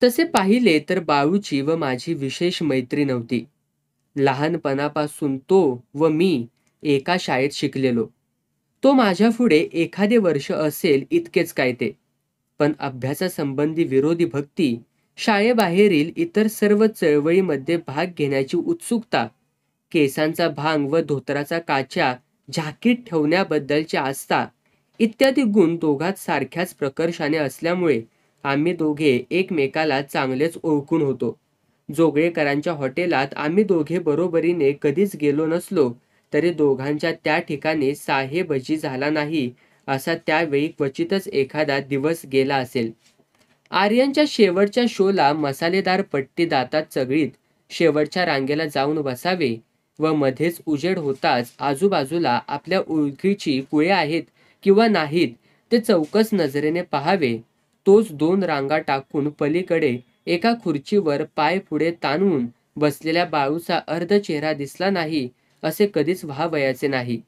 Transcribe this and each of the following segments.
तसे पाहिले तर बाळूची व माझी विशेष मैत्री नव्हती. लहानपणापासून तो व मी एका शाळेत शिकलेलो. तो माझ्यापुढे एखादे वर्ष असेल इतकेच काय ते. पण अभ्यासासंबंधी विरोधी भक्ती, शाळेबाहेरील इतर सर्व चळवळीमध्ये भाग घेण्याची उत्सुकता, केसांचा भांग व धोतराचा काच्या झाकीत ठेवण्याबद्दलची आस्था इत्यादी गुण दोघात सारख्याच प्रकर्षाने असल्यामुळे आम्ही दोघे एकमेकाला चांगलेच ओळखून होतो. जोगळेकरांच्या हॉटेलात आम्ही दोघे बरोबरीने कधीच गेलो नसलो तरी दोघांच्या त्या ठिकाणी साहेबजी झाला नाही असा त्यावेळी क्वचितच एखादा दिवस गेला असेल. आर्यनच्या शेवटच्या शोला मसालेदार पट्टी दातात चगळीत शेवटच्या रांगेला जाऊन बसावे व मध्येच उजेड होताच आजूबाजूला आपल्या ओळखीची कुळे आहेत किंवा नाहीत ते चौकस नजरेने पाहावे. तोच 2 रांगा टाकून पलीकडे एका खुर्चीवर पाय पुढे ताणून बसलेल्या बाळूचा अर्ध चेहरा दिसला नाही असे कधीच व्हावयाचे नाही.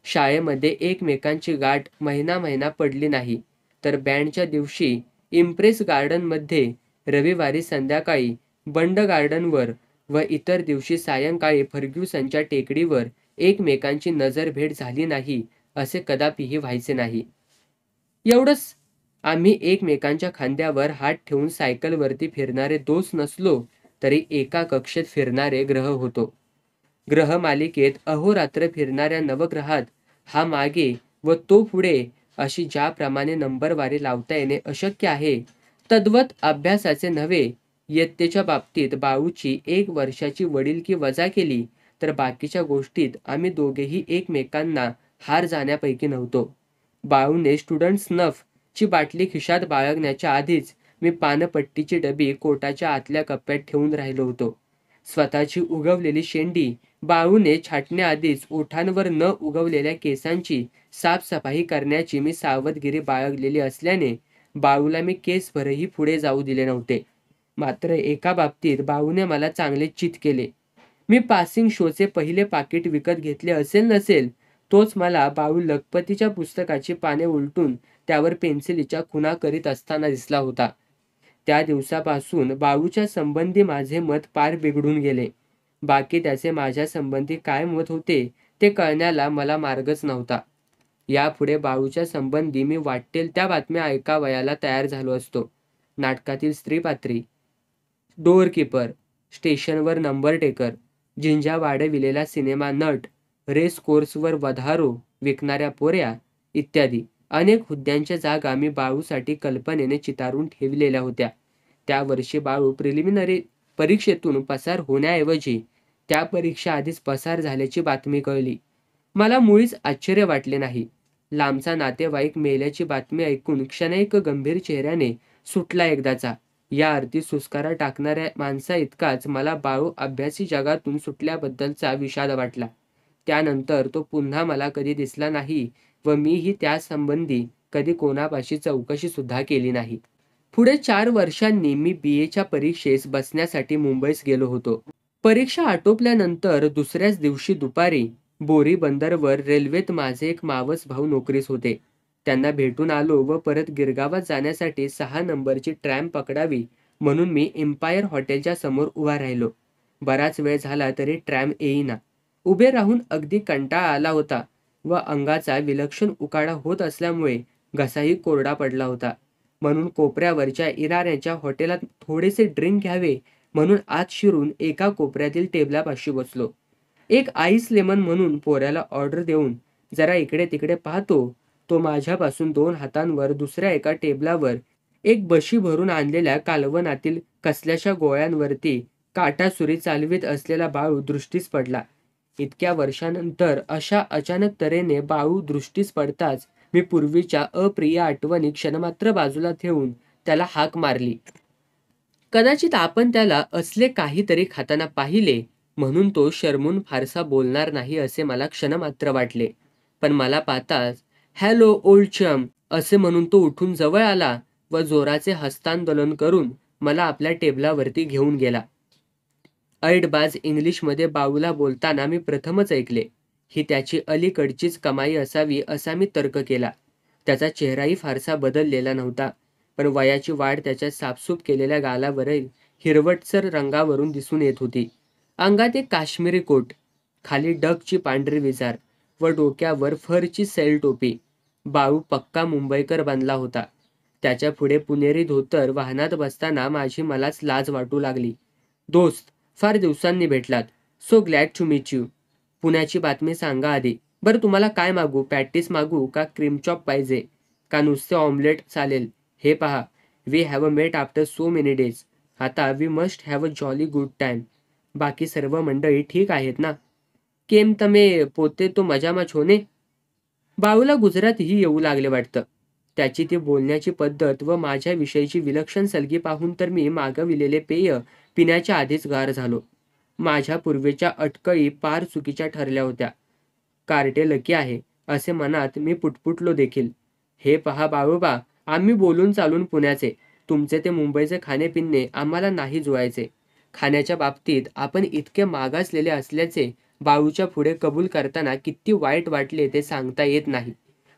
शाळेमध्ये एकमेकांची गाठ महिना महिना पडली नाही तर बँडच्या दिवशी इम्प्रेस गार्डनमध्ये, रविवारी संध्याकाळी बंड गार्डनवर व इतर दिवशी सायंकाळी फर्ग्युसनच्या टेकडीवर एकमेकांची नजरभेट झाली नाही असे कदापिही व्हायचे नाही. एवढंच. आम्ही एकमेकांच्या खांद्यावर हात ठेवून सायकलवरती फिरणारे दोस्त नसलो तरी एका कक्षेत फिरणारे ग्रह होतो. ग्रहमालिकेत अहोरात्र फिरणाऱ्या नवग्रहात हा मागे व तो पुढे अशी ज्याप्रमाणे नंबरवारी लावता येणे अशक्य आहे, तद्वत अभ्यासाचे नव्हे, इयत्तेच्या बाबतीत बाळूची 1 वर्षाची वडिलकी वजा केली तर बाकीच्या गोष्टीत आम्ही दोघेही एकमेकांना हार जाण्यापैकी नव्हतो. बाळूने स्टुडंट स्नफ ची बाटली खिशात बाळगण्याच्या आधीच मी पानपट्टीची डबी कोटाच्या आतल्या कप्प्यात ठेवून राहिलो होतो. स्वतःची उगवलेली शेंडी बाळूने छाटण्याआधीच ओठांवर न उगवलेल्या केसांची साफसफाई करण्याची मी सावधगिरी बाळगलेली असल्याने बाळूला मी केसभरही पुढे जाऊ दिले नव्हते. मात्र एका बाबतीत बाळूने मला चांगले चित केले. मी पासिंग शोचे पहिले पाकिट विकत घेतले असेल नसेल, तोच मला बाळू लखपतीच्या पुस्तकाची पाने उलटून त्यावर पेन्सिलीच्या खुणा करीत असताना दिसला होता. त्या दिवसापासून बाळूच्या संबंधी माझे मत पार बिघडून गेले. बाकी त्याचे माझ्या संबंधी काय मत होते ते कळण्याला मला मार्गच नव्हता. यापुढे बाळूच्या संबंधी मी वाटेल त्या बातम्या ऐकावयाला तयार झालो असतो. नाटकातील स्त्रीपात्री, डोअरकीपर, स्टेशनवर नंबर टेकर, झिंजा वाढविलेला सिनेमा नट, रेस कोर्सवर वधारो विकणाऱ्या पोऱ्या इत्यादी अनेक हुद्द्यांच्या जागा मी बाळूसाठी कल्पनेने चितारून ठेवलेल्या होत्या. त्या वर्षी बाळू प्रिलिमिनरी परीक्षेतून पसार होण्याऐवजी त्या परीक्षा आधीच पसार झाल्याची बातमी कळली. मला मुळीच आश्चर्य वाटले नाही. लांबचा नातेवाईक मेल्याची बातमी ऐकून क्षणैक गंभीर चेहऱ्याने सुटला एकदाचा. या अर्थी सुस्कारा टाकणाऱ्या माणसा इतकाच मला बाळू अभ्यासी जगातून सुटल्याबद्दलचा विषाद वाटला. त्यानंतर तो पुन्हा मला कधी दिसला नाही व मीही त्यासंबंधी कधी कोणापाशी चौकशी सुद्धा केली नाही. पुढे 4 वर्षांनी मी BAच्या परीक्षेस बसण्यासाठी मुंबईस गेलो होतो. परीक्षा आटोपल्यानंतर दुसऱ्याच दिवशी दुपारी बोरी बंदरवर रेल्वेत माझे एक मावस भाऊ नोकरीस होते. त्यांना भेटून आलो व परत गिरगावात जाण्यासाठी 6 नंबरची ट्रॅम पकडावी म्हणून मी एम्पायर हॉटेलच्या समोर उभा राहिलो. बराच वेळ झाला तरी ट्रॅम येईना. उभे राहून अगदी कंटाळा आला होता व अंगाचा विलक्षण उकाडा होत असल्यामुळे घसाही कोरडा पडला होता. म्हणून कोपऱ्यावरच्या इराण्याच्या हॉटेलात थोडेसे ड्रिंक घ्यावे म्हणून आत शिरून एका कोपऱ्यातील टेबलापाशी बसलो. एक आईस लेमन म्हणून पोऱ्याला ऑर्डर देऊन जरा इकडे तिकडे पाहतो, तो माझ्यापासून 2 हातांवर दुसऱ्या एका टेबलावर एक बशी भरून आणलेल्या कालवनातील कसल्याशा गोळ्यांवरती काटासुरी चालवीत असलेला बाळू दृष्टीस पडला. इतक्या वर्षानंतर अशा अचानक तऱ्हेने बाळू दृष्टीस पडताच मी पूर्वीच्या अप्रिय आठवणी क्षणमात्र बाजूला ठेवून त्याला हाक मारली. कदाचित आपण त्याला असले काहीतरी खाताना पाहिले म्हणून तो शरमून फारसा बोलणार नाही असे मला क्षणमात्र वाटले. पण मला पाहताच हॅलो ओल्ड चम असे म्हणून तो उठून जवळ आला व जोराचे हस्तांदोलन करून मला आपल्या टेबलावरती घेऊन गेला. ऐटबाज इंग्लिशमध्ये बाळूला बोलताना मी प्रथमच ऐकले. ही त्याची अलीकडचीच कमाई असावी असा मी तर्क केला. त्याचा चेहराही फारसा बदललेला नव्हता. पण वयाची वाढ त्याच्या साफसूफ केलेल्या गालावरील हिरवटसर रंगावरून दिसून येत होती. अंगात एक काश्मीरी कोट, खाली डगची पांढरी विजार व डोक्यावर फरची सैल टोपी. बाळू पक्का मुंबईकर बनला होता. त्याच्या पुढे पुणेरी धोतर वाहनात बसताना माझी मलाच लाज वाटू लागली. दोस्त, फार दिवसांनी भेटलात. So glad to meet you. पुण्याची बातमी सांगा आधी. बरं, तुम्हाला काय मागू? पॅटीस मागू का क्रीम चॉप पाहिजे? का नुसते ऑमलेट चालेल? हे पहा, we have a met after so many days. आता we must have a jolly good time. बाकी सर्व मंडळी ठीक आहेत ना? केम तमे पोते तो मजामा छोने? बाळूला गुजरातीही येऊ लागले वाटतं. त्याची ती बोलण्याची पद्धत व माझ्याविषयीची विलक्षण सलगी पाहून तर मी मागविलेले पेय पिण्याच्या आधीच गार झालो. माझ्या पूर्वीच्या अटकळी पार चुकीच्या ठरल्या होत्या. कार्टे लकी आहे असे मनात मी पुटपुटलो देखील. हे पहा बाळूबा, आम्ही बोलून चालून पुण्याचे. तुमचे ते मुंबईचे खाणेपिणे आम्हाला नाही जुळायचे. खाण्याच्या बाबतीत आपण इतके मागासलेले असल्याचे बाळूच्या पुढे कबूल करताना किती वाईट वाटले ते सांगता येत नाही.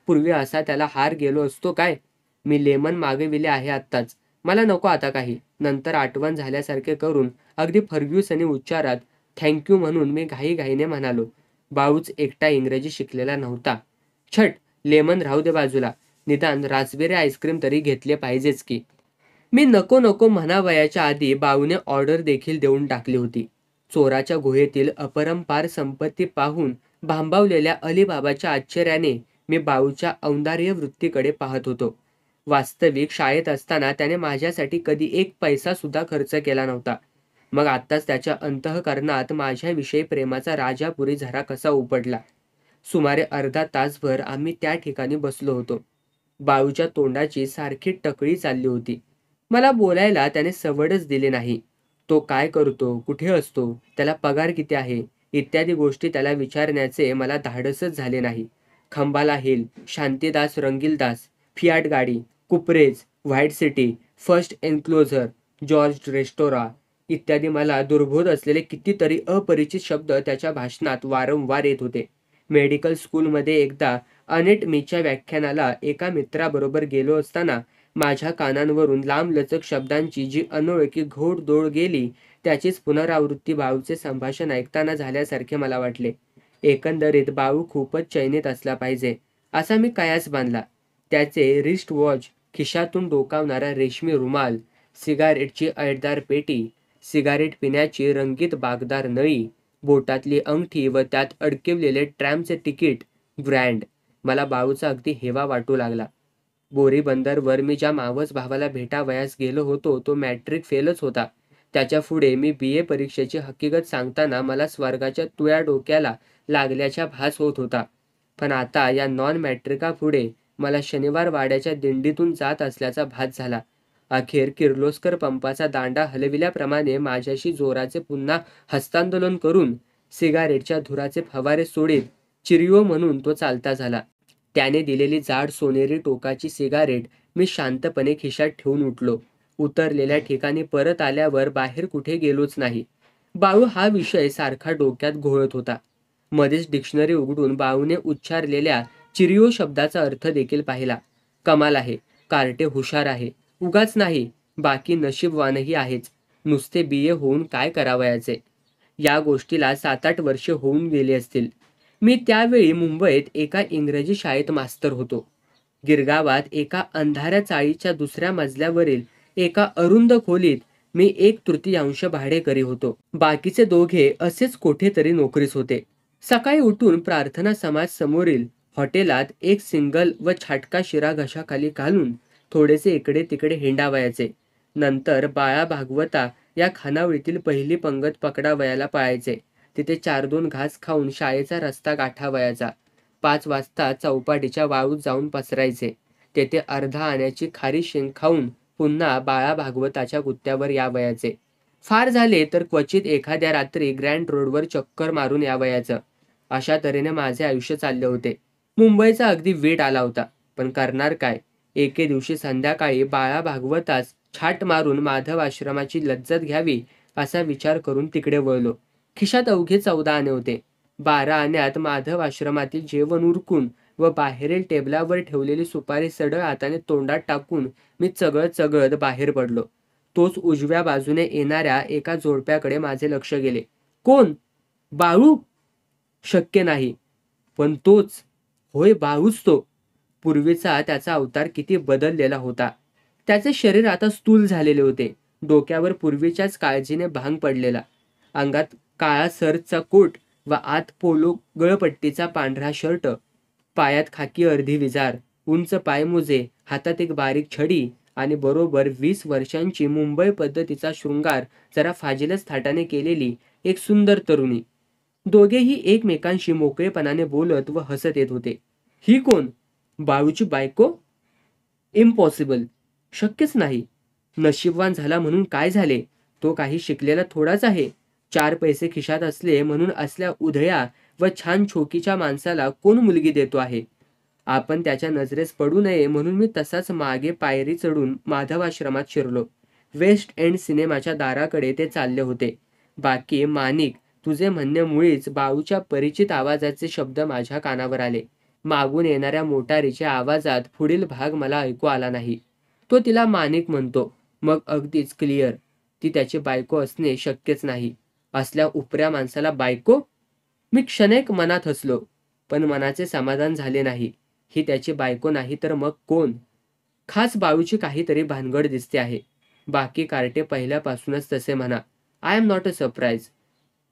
पूर्वी असा त्याला हार गेलो असतो काय? मी लेमन मागविले आहे आत्ताच. मला नको आता काही. नंतर आठवण झाल्यासारखे करून अगदी फर्ग्युसनी उच्चारात थँक्यू म्हणून मी घाईघाईने म्हणालो. बाळूच एकटा इंग्रजी शिकलेला नव्हता. छट, लेमन राहू दे बाजूला. निदान रास्पबेरी आईस्क्रीम तरी घेतले पाहिजेच की. मी नको नको म्हणावयाच्या आधी बाळूने ऑर्डर देखील देऊन टाकली होती. चोराच्या गुहेतील अपरंपार संपत्ती पाहून भांबावलेल्या अलीबाबाच्या आश्चर्याने मी बाळूच्या औंदार्य वृत्तीकडे पाहत होतो. वास्तविक शाळेत असताना त्याने माझ्यासाठी कधी एक पैसा सुद्धा खर्च केला नव्हता. मग आत्ताच त्याच्या अंतःकरणात माझ्याविषयी प्रेमाचा राजापुरी झरा कसा उपडला. सुमारे अर्धा तासभर आम्ही त्या ठिकाणी बसलो होतो. बाळूच्या तोंडाची सारखी टकळी चालली होती. मला बोलायला त्याने सवडच दिली नाही. तो काय करतो, कुठे असतो, त्याला पगार किती आहे इत्यादी गोष्टी त्याला विचारण्याचे मला धाडसच झाले नाही. खंबाला हिल, शांतीदास रंगीलदास, फियाट गाडी, कुपरेज, white city, first enclosure, George restaurants इत्यादी मला दुर्बोध असलेले कितीतरी अपरिचित शब्द त्याच्या भाषणात वारंवार येत होते. मेडिकल स्कूलमध्ये एकदा अनेटमीच्या व्याख्यानाला एका मित्राबरोबर गेलो असताना माझ्या कानांवरून लांबलचक शब्दांची जी अनोळखी घोडदौड गेली त्याचीच पुनरावृत्ती बाळूचे संभाषण ऐकताना झाल्यासारखे मला वाटले. एकंदरीत बाळू खूपच चैनीत असला पाहिजे असा मी कयास बांधला. त्याचे रिस्ट वॉच, खिशातून डोकावणारा रेशमी रुमाल, सिगारेटची ऐटदार पेटी, सिगारेट पिण्याची रंगीत बागदार नळी, बोटातली अंगठी व त्यात अडकवलेले ट्रॅमचे तिकीट, ब्रँड. मला बाळूचा अगदी हेवा वाटू लागला. बोरी बंदरवर मी ज्या मावस भावाला भेटावयास गेलो होतो तो मॅट्रिक फेलच होता. त्याच्या पुढे मी BA परीक्षेची हकीकत सांगताना मला स्वर्गाच्या तुळ्या डोक्याला लागल्याचा भास होत होता. पण आता या नॉन मॅट्रिका पुढे मला शनिवार वाड्याच्या दिंडीतून जात असल्याचा भास झाला. अखेर किर्लोस्कर पंपाचा दांडा हलविल्याप्रमाणे माझ्याशी जोराचे पुन्हा हस्तांदोलन करून सिगारेटच्या धुराचे फवारे सोडीत चिरिओ म्हणून तो चालता झाला. त्याने दिलेली जाड सोनेरी टोकाची सिगारेट मी शांतपणे खिशात ठेवून उठलो. उतरलेल्या ठिकाणी परत आल्यावर बाहेर कुठे गेलोच नाही. बाळू हा विषय सारखा डोक्यात घोळत होता. मध्येच डिक्शनरी उघडून बाळूने उच्चारलेल्या चिरिओ शब्दाचा अर्थ देखील पाहिला. कमाल आहे, कार्टे हुशार आहे. उगाच नाही, बाकी नशीबवानही आहेच. नुसते BA होऊन काय करावयाचे? या गोष्टीला 7-8 वर्षे होऊन गेली असतील. मी त्यावेळी मुंबईत एका इंग्रजी शाळेत मास्तर होतो. गिरगावात एका अंधाऱ्या चाळीच्या दुसऱ्या मजल्यावरील एका अरुंद खोलीत मी 1/3 भाडेकरी होतो. बाकीचे दोघे असेच कुठेतरी नोकरीस होते. सकाळी उठून प्रार्थना समाज समोरील हॉटेलात एक सिंगल व छाटका शिरा घशाखाली घालून थोडेसे इकडे तिकडे हिंडावयाचे. नंतर बाळा भागवता या खानावळीतील पहिली पंगत पकडावयाला पळायचे. तिथे 4-2 घास खाऊन शाळेचा रस्ता गाठावयाचा. 5 वाजता चौपाटीच्या वाळूत जाऊन पसरायचे. तेथे अर्धा आण्याची खारी शेंग खाऊन पुन्हा बाळा भागवताच्या गुत्त्यावर यावयाचे. फार झाले तर क्वचित एखाद्या रात्री ग्रँड रोडवर चक्कर मारून यावयाचं. अशा तऱ्हेने माझे आयुष्य चालले होते. मुंबईचा अगदी वेट आला होता. पण करणार काय? एके दिवशी संध्याकाळी बाळा भागवतास छाट मारून माधव आश्रमाची लज्जत घ्यावी असा विचार करून तिकडे वळलो. खिशात अवघे 14 आणे होते. 12 आण्यात माधव आश्रमातील जेवण उरकून व बाहेरील टेबलावर ठेवलेली सुपारी सढळ हाताने तोंडात टाकून मी चगळत चगळत बाहेर पडलो. तोच उजव्या बाजूने येणाऱ्या एका जोडप्याकडे माझे लक्ष गेले. कोण? बाळू? शक्य नाही. पण तोच. होय, बाळूच तो. पूर्वीचा त्याचा अवतार किती बदललेला होता. त्याचे शरीर आता स्थूल झालेले होते. डोक्यावर पूर्वीच्याच काळजीने भांग पडलेला. अंगात काळा सर्चचा कोट व आत पोलो गळपट्टीचा पांढरा शर्ट, पायात खाकी अर्धी विजार, उंच पायमोजे, हातात एक बारीक छडी आणि बरोबर 20 वर्षांची मुंबई पद्धतीचा शृंगार जरा फाजीलच थाटाने केलेली एक सुंदर तरुणी. दोघेही एकमेकांशी मोकळेपणाने बोलत व हसत येत होते. ही कोण? बाळूची बायको? इम्पॉसिबल. शक्यच नाही. नशीबवान झाला म्हणून काय झाले? तो काही शिकलेला थोडाच आहे. 4 पैसे खिशात असले म्हणून असल्या उधळ्या व छान छोकीच्या माणसाला कोण मुलगी देतो आहे? आपण त्याच्या नजरेस पडू नये म्हणून मी तसाच मागे पायरी चढून माधवाश्रमात शिरलो. वेस्ट एंड सिनेमाच्या दाराकडे ते चालले होते. बाकी माणिक, तुझे म्हणणे मुळीच बाळूच्या परिचित आवाजाचे शब्द माझ्या कानावर आले. मागून येणाऱ्या मोटारीच्या आवाजात पुढील भाग मला ऐकू आला नाही. तो तिला माणिक म्हणतो. मग अगदीच क्लिअर, ती त्याची बायको असणे शक्यच नाही. असल्या उपऱ्या माणसाला बायको? मी क्षणेक मनात हसलो, पण मनाचे समाधान झाले नाही. ही त्याची बायको नाही तर मग कोण? खास बाळूची काहीतरी भानगड दिसते आहे. बाकी कार्टे पहिल्यापासूनच तसे म्हणा. I am not a surprise.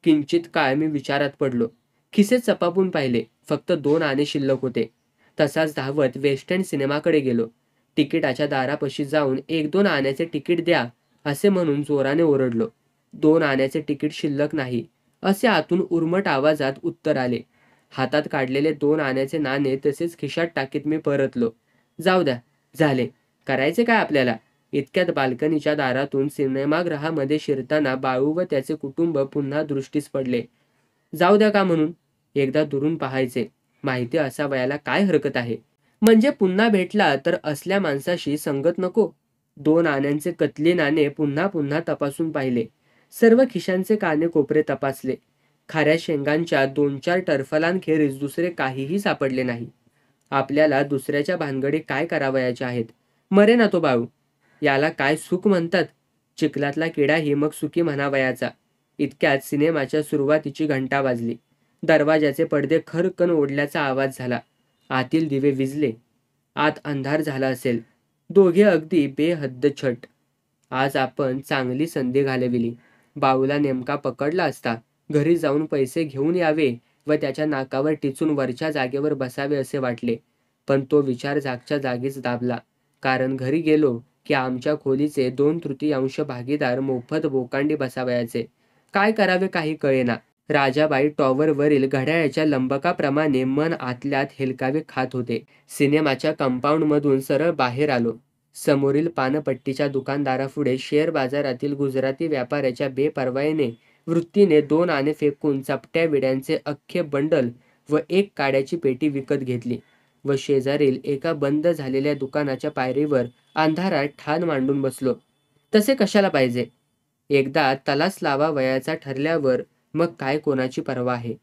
किंचित काळ मी विचारात पडलो. खिसे चपापून पाहिले. फक्त 2 आणे शिल्लक होते. तसाच धावत वेस्ट एंड सिनेमाकडे गेलो. तिकिटाच्या दारापाशी जाऊन 1-2 आण्याचे तिकीट द्या असे म्हणून जोराने ओरडलो. 2 आण्याचे तिकीट शिल्लक नाही असे आतून उर्मट आवाजात उत्तर आले. हातात काढलेले 2 आण्याचे नाणे तसेच खिशात टाकीत मी परतलो. जाऊ द्या, झाले. करायचे काय आपल्याला? इतक्यात बाल्कनीच्या दारातून सिनेमागृहामध्ये शिरताना बाळू व त्याचे कुटुंब पुन्हा दृष्टीस पडले. जाऊ द्या का म्हणून? एकदा दुरून पाहायचे. माहिती असावयाला काय हरकत आहे? म्हणजे पुन्हा भेटला तर असल्या माणसाशी संगत नको. 2 आण्यांचे कतली नाणे पुन्हा पुन्हा तपासून पाहिले. सर्व खिशांचे काने कोपरे तपासले. खाऱ्या शेंगांच्या 2-4 टरफलांखेरीज दुसरे काहीही सापडले नाही. आपल्याला दुसऱ्याच्या भानगडी काय करावयाच्या आहेत? मरे ना तो बाळू. याला काय सुख म्हणतात? चिखलातला किडाही मग सुखी म्हणावयाचा. इतक्यात सिनेमाच्या सुरुवातीची घंटा वाजली. दरवाजाचे पडदे खरकन ओढल्याचा आवाज झाला. आतील दिवे विझले. आत अंधार झाला असेल. दोघे अगदी बेहद्द छट. आज आपण चांगली संधी घालविली. बाळूला नेमका पकडला असता. घरी जाऊन पैसे घेऊन यावे व त्याच्या नाकावर टिचून वरच्या जागेवर बसावे असे वाटले. पण तो विचार जागच्या जागीच दाबला. कारण घरी गेलो की आमच्या खोलीचे 2/3 भागीदार मोफत बोकांडी बसावयाचे. काय करावे काही कळेना. राजाबाई टॉवरवरील घड्याळाच्या लंबकाप्रमाणे मन आतल्यात हेलकावे खात होते. सिनेमाच्या कंपाऊंडमधून सरळ बाहेर आलो. समोरील पानपट्टीच्या दुकानदारापुढे शेअर बाजारातील गुजराती व्यापाऱ्याच्या बेपर्वाईने वृत्तीने 2 आणे फेकून चपट्या विड्यांचे अख्खे बंडल व 1 काड्याची पेटी विकत घेतली व शेजारील एका बंद झालेल्या दुकानाच्या पायरीवर अंधारात ठाण मांडून बसलो. तसे कशाला पाहिजे? एकदा तलास लावावयाचा ठरल्यावर मग काय कोणाची पर्वा आहे?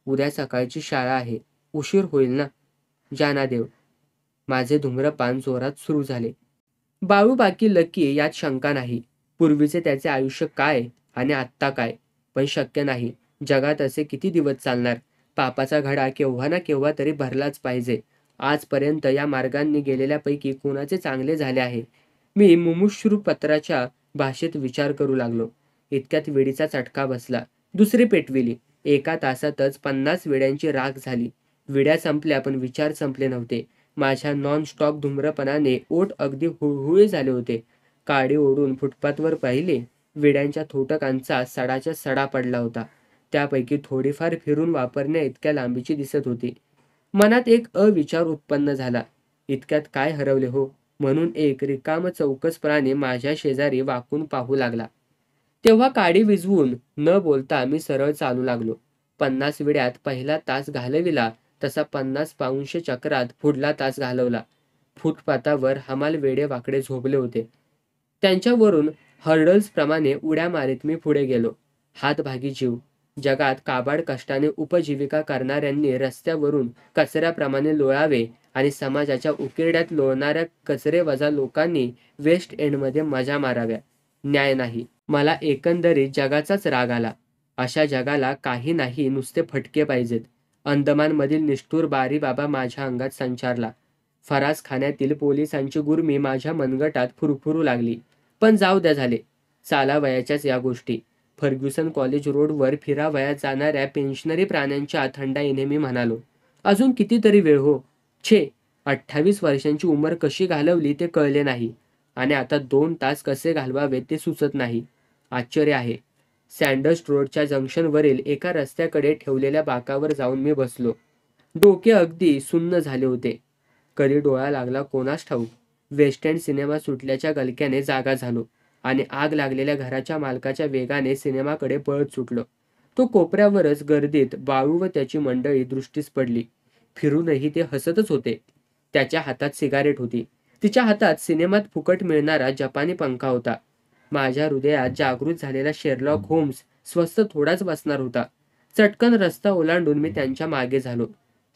उद्या सकाळची शाळा आहे. उशीर होईल ना? जानादेव. माझे धूम्रपान जोरात सुरू झाले. बाळू बाकी लकी यात शंका नाही. पूर्वीचे त्याचे आयुष्य काय आणि आत्ता काय? पण शक्य नाही. जगात असे किती दिवस चालणार? पापाचा घडा केव्हा ना केव्हा तरी भरलाच पाहिजे. आजपर्यंत या मार्गांनी गेलेल्यापैकी कोणाचे चांगले झाले आहे? मी मुमुक्षुर पत्राच्या भाषेत विचार करू लागलो. इतक्यात विडीचा चटका बसला. दुसरी पेटविली. एका तासातच 50 विड्यांची राख झाली. विड्या संपल्या पण विचार संपले नव्हते. माझ्या नॉन स्टॉप धूम्रपणाने ओठ अगदी हुळहुळे झाले होते. काडी ओढून फुटपाथवर पाहिले. विड्यांच्या थोटकांचा सडाच्या सडा पडला होता. त्यापैकी थोडीफार फिरून वापरण्या इतक्या लांबीची दिसत होती. मनात एक अविचार उत्पन्न झाला. इतक्यात काय हरवले हो? म्हणून एक रिकाम चौकस प्राणी माझ्या शेजारी वाकून पाहू लागला. तेव्हा काडी विझवून न बोलता मी सरळ चालू लागलो. 50 विड्यात पहिला तास घालविला तसा 50 पाऊंशे चक्रात पुढला तास घालवला. फुटपाथावर हमाल वेडे वाकडे झोपले होते. त्यांच्यावरून हर्डल्स प्रमाणे उड्या मारीत मी पुढे गेलो. हातभागी जीव. जगात काबाड कष्टाने उपजीविका करणाऱ्यांनी रस्त्यावरून कचऱ्याप्रमाणे लोळावे आणि समाजाच्या उकिरड्यात लोळणाऱ्या कचरेवजा लोकांनी वेस्ट एंडमध्ये मजा माराव्या. न्याय नाही. मला एकंदरीत जगाचाच राग आला. अशा जगाला काही नाही, नुसते फटके पाहिजेत. अंदमानमधील निष्ठुर बारीबाबा माझ्या अंगात संचारला. फरासखान्यातील पोलिसांची गुर्मी माझ्या मनगटात फुरफुरू लागली. पण जाऊ द्या झाले. चालावयाच्याच या गोष्टी. फर्ग्युसन कॉलेज रोडवर फिरावयात जाणाऱ्या पेन्शनरी प्राण्यांच्या थंडाईने मी म्हणालो, अजून कितीतरी वेळ हो. छे, 28 वर्षांची उमर कशी घालवली ते कळले नाही आणि आता 2 तास कसे घालवावे ते सुचत नाही. आश्चर्य आहे. सँडर्स रोडच्या जंक्शनवरील एका रस्त्याकडे ठेवलेल्या बाकावर जाऊन मी बसलो. डोके अगदी सुन्न झाले होते. कधी डोळा लागला कोणास ठाऊक. वेस्ट एंड सिनेमा सुटल्याच्या गलक्याने जागा झालो आणि आग लागलेल्या घराच्या मालकाच्या वेगाने सिनेमाकडे पळत सुटलो. तो कोपऱ्यावरच गर्दीत बाळू व त्याची मंडळी दृष्टीस पडली. फिरूनही ते हसतच होते. त्याच्या हातात सिगारेट होती. तिच्या हातात सिनेमात फुकट मिळणारा जपानी पंखा होता. माझ्या हृदयात जागृत झालेला शेरलॉक होम्स स्वस्त थोडाच बसणार होता. चटकन रस्ता ओलांडून मी त्यांच्या मागे झालो.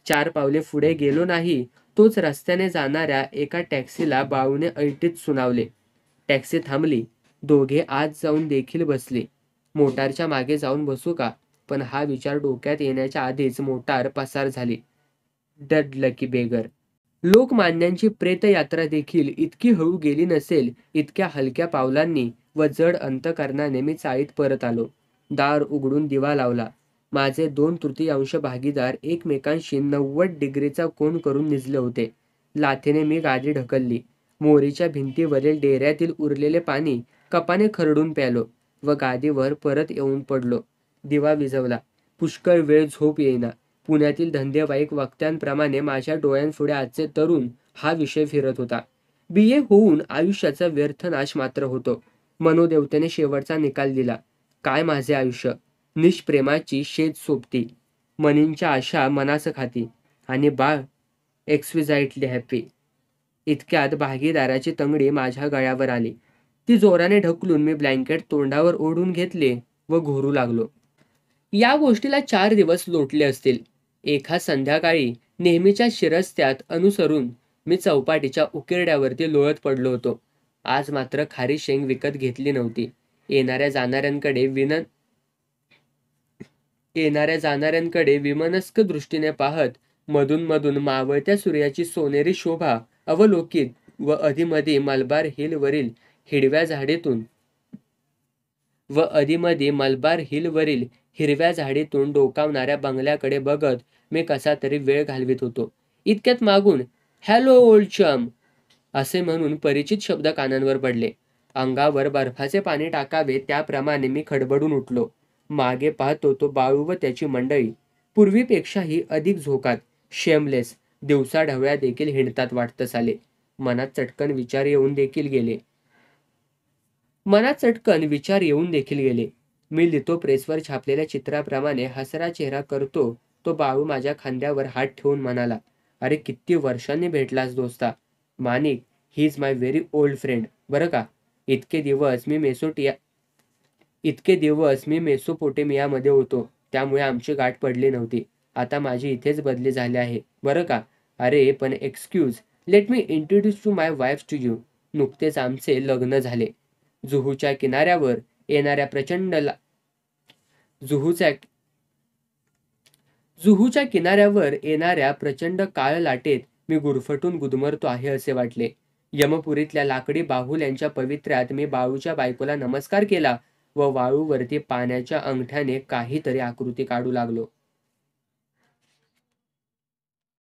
4 पावले पुढे गेलो नाही, तोच रस्त्याने जाणाऱ्या एका टॅक्सीला बाळूने ऐटीत सुनावले. टॅक्सी थांबली. दोघे आत जाऊन देखील बसले. मोटारच्या मागे जाऊन बसू का? पण हा विचार डोक्यात येण्याच्या आधीच मोटार पसार झाली. डड लकी बेगर. लोकमान्यांची प्रेतयात्रा देखील इतकी हळू गेली नसेल इतक्या हलक्या पावलांनी व जड अंतकरणाने मी चाळीत परत आलो. दार उघडून दिवा लावला. माझे 2/3 भागीदार एकमेकांशी 90 डिग्रीचा कोन करून निजले होते. लाथेने मी गादी ढकलली. मोरीच्या भिंतीवरील डेऱ्यातील उरलेले पाणी कपाने खरडून प्यालो व गादीवर परत येऊन पडलो. दिवा विझवला. पुष्कळ वेळ झोप येईना. पुण्यातील धंदेवाईक वक्त्यांप्रमाणे माझ्या डोळ्यांपुढे आजचे तरुण हा विषय फिरत होता. BA होऊन आयुष्याचा व्यर्थ नाश मात्र होतो. मनोदेवतेने शेवटचा निकाल दिला. काय माझे आयुष्य? निष्प्रेमाची शेत सोबती, मनींच्या आशा मनास खाती आणि बाळ एक्विझाइटली हॅपी. इतक्यात भागीदाराची तंगडी माझ्या गळ्यावर आली. ती जोराने ढकलून मी ब्लँकेट तोंडावर ओढून घेतले व घोरू लागलो. या गोष्टीला 4 दिवस लोटले असतील. एका संध्याकाळी नेहमीच्या शिरस्त्यात अनुसरून मी चौपाटीच्या उकिरड्यावरती लोळत पडलो होतो. आज मात्र खारी शेंग विकत घेतली नव्हती. येणाऱ्या जाणाऱ्यांकडे विमनस्क दृष्टीने पाहत मधून मधून मावळत्या सूर्याची सोनेरी शोभा अवलोकित व अधीमधी मलबार हिलवरील हिरव्या झाडीतून डोकावणाऱ्या बंगल्याकडे बघत मी कसा तरी वेळ घालवित होतो. इतक्यात मागून हॅलो ओल्ड चम असे म्हणून परिचित शब्द कानांवर पडले. अंगावर बर्फाचे पाणी टाकावे त्याप्रमाणे मी खडबडून उठलो. मागे पाहतो तो बाळू व त्याची मंडळी पूर्वीपेक्षाही अधिक झोकात, शेमलेस, दिवसाढवळ्या देखील हिंडतात वाटतंच आले. मनात चटकन विचार येऊन देखील गेले. मी लिथो प्रेसवर छापलेल्या चित्राप्रमाणे हसरा चेहरा करतो तो बाळू माझ्या खांद्यावर हात ठेवून म्हणाला, अरे किती वर्षांनी भेटलास दोस्ता. Manik, he is my very old friend बरं का. इतके दिवस मी मेसोपोटेमियामध्ये होतो, त्यामुळे आमची गाठ पडली नव्हती. आता माझी इथेच बदली झाली आहे बरं का. अरे पण excuse, let me introduce to my wife to you. नुकतेच आमचे लग्न झाले. जुहूच्या किनाऱ्यावर येणाऱ्या प्रचंड काळ लाटेत मी गुरफटून गुदमरतो आहे असे वाटले. यमपुरीतल्या लाकडी बाहुल्यांच्या पवित्र्यात मी बाळूच्या बायकोला नमस्कार केला व वाळूवरती पाण्याच्या अंगठ्याने काहीतरी आकृती काढू लागलो.